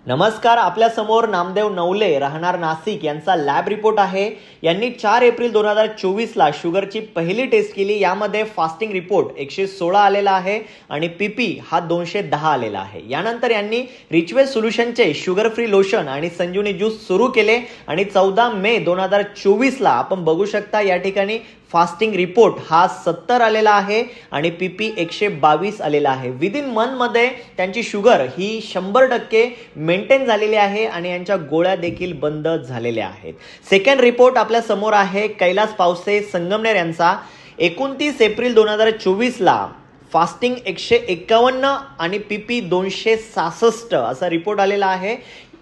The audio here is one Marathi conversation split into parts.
नमस्कार, आपल्या समोर नामदेव नवले राहणार नाशिक यांचा लॅब रिपोर्ट आहे। यांनी 4 एप्रिल 2024 ला शुगरची पहिली टेस्ट केली। यामध्ये फास्टिंग रिपोर्ट 116 आलेला आहे आणि पीपी हा 210 आलेला आहे। यानंतर यांनी रिचवे सोल्युशनचे शुगर फ्री लोशन आणि संजीवनी ज्यूस सुरू केले आणि 14 मे 2024 ला आपण बघू शकता या ठिकाणी फास्टिंग रिपोर्ट हा 70 आलेला आहे आणि पीपी 122 आलेला आहे। विदिन मंथ मध्ये त्यांची शुगर ही 100% मेंटेन झालेली आहे आणि यांच्या गोळ्या देखील बंद झालेल्या आहेत। सेकंड रिपोर्ट आपल्या समोर आहे कैलास पावसे संगमनेर यांचा। 29 एप्रिल 2024 ला फास्टिंग 151 आणि पीपी 266 असा रिपोर्ट आलेला आहे।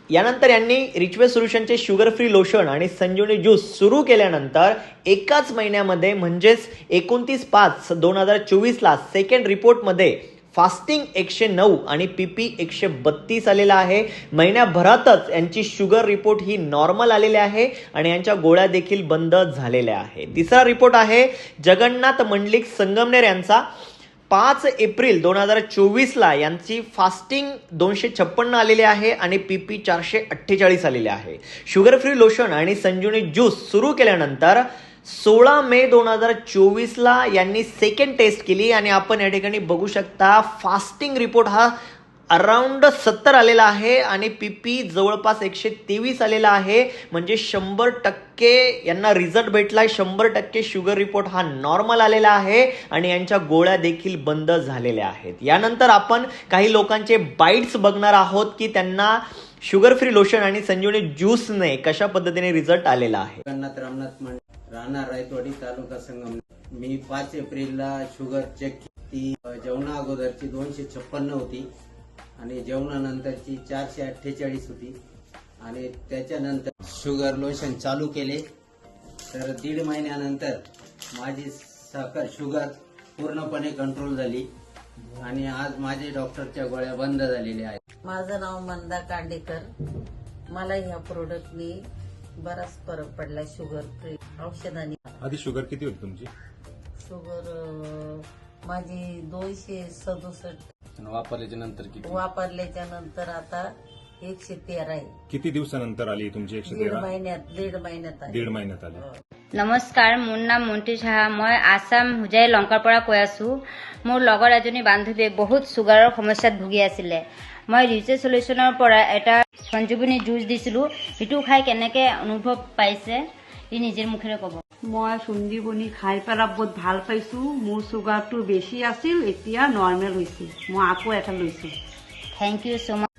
यानंतर यांनी रिचवे सोल्युशनचे शुगर फ्री लोशन आणि संजीवनी ज्यूस सुरू केल्यानंतर एकाच महिन्यामध्ये म्हणजेच 29/5/2024 ला सेकंड रिपोर्टमध्ये फास्टिंग 109 आणि पीपी 132 आलेला आहे। महिन्याभरातच यांची शुगर रिपोर्ट ही नॉर्मल आलेली आहे आणि यांच्या गोळ्या देखील बंद झालेल्या आहेत। तिसरा रिपोर्ट आहे जगन्नाथ मंडलिक संगमनेर यांचा। 5 एप्रिल 2024 ला यांची फास्टिंग 256 आलेली आहे आणि पीपी 448 आलेले आहे। शुगर फ्री लोशन आणि संजीवनी ज्यूस सुरू केल्यानंतर 16 मे 2024 ला यांनी सेकंड टेस्ट केली आणि आपण या ठिकाणी बघू शकता फास्टिंग रिपोर्ट हा अराउंड 70 आलेला आहे आणि पीपी जवळपास 123 आलेला आहे। म्हणजे 100% यांना रिझल्ट भेटलाय। 100% शुगर रिपोर्ट हा नॉर्मल आलेला आहे आणि यांच्या गोळ्या देखील बंद झालेल्या आहेत। यानंतर आपण काही लोकांचे बाईट्स बघणार आहोत की त्यांना शुगर फ्री लोशन आणि संजीवनी ज्यूसने कशा पद्धतीने रिझल्ट आलेला आहे। राहणार रायतवाडी तालुका संगमनेर। मी 5 एप्रिलला शुगर चेक केली। जेवणा अगोदरची 256 होती आणि जेवणानंतरची 448 होती आणि त्याच्यानंतर शुगर लोशन चालू केले तर 1.5 महिन्यानंतर माझी साखर शुगर पूर्णपणे कंट्रोल झाली आणि आज माझे डॉक्टरच्या गोळ्या बंद झालेल्या आहेत। माझं नाव मंदा कांडेकर। मला ह्या प्रोडक्टनी बराच फरक पडला। शुगर फ्री औषधांनी। आधी शुगर किती होती तुमची? शुगर माझी 267 वापरल्याच्या नंतर किती? वापरल्याच्या नंतर आता 113 आहे। किती दिवसानंतर आली तुमची 113? 1.5 महिन्यात आली। 1.5 महिन्यात आली। नमस्कार, मोर नाम मन्टु साहा। मैं आसाम हुजाई लंकारपरा কৈ আছো। मोर লগৰ এজনী বান্ধৱীয়ে বহুত সুগাৰৰ সমস্যাত ভুগি আছিল। মই ৰিচে সলিউশনৰ পৰা এটা সঞ্জীৱনী জুচ দিছিলো। এটো খাই কেনেকে অনুভৱ পাইছে ই নিজৰ মুখেৰে ক'ব। মই সঞ্জীৱনী খাই পেলাই বহুত ভাল পাইছো। মোৰ সুগাৰটো বেছি আছিল, এতিয়া নৰ্মেল হৈছে। মই আকৌ এটা লৈছো। Thank you so much.